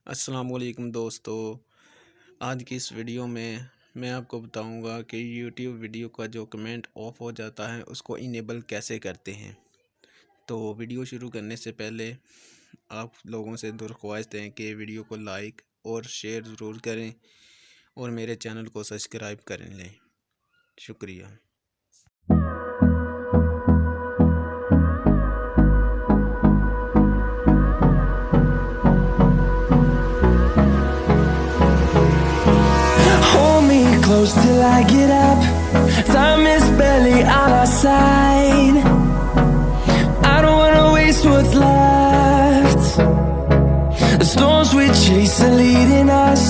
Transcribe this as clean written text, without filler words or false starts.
अस्सलाम वालेकुम दोस्तों। आज की इस वीडियो में मैं आपको बताऊंगा कि यूट्यूब वीडियो का जो कमेंट ऑफ हो जाता है उसको इनेबल कैसे करते हैं। तो वीडियो शुरू करने से पहले आप लोगों से दरख्वास्त है कि वीडियो को लाइक और शेयर ज़रूर करें और मेरे चैनल को सब्सक्राइब कर लें। शुक्रिया। Hold me close till I get up. Time is barely on our side. I don't wanna waste what's left. The storms we chase are leading us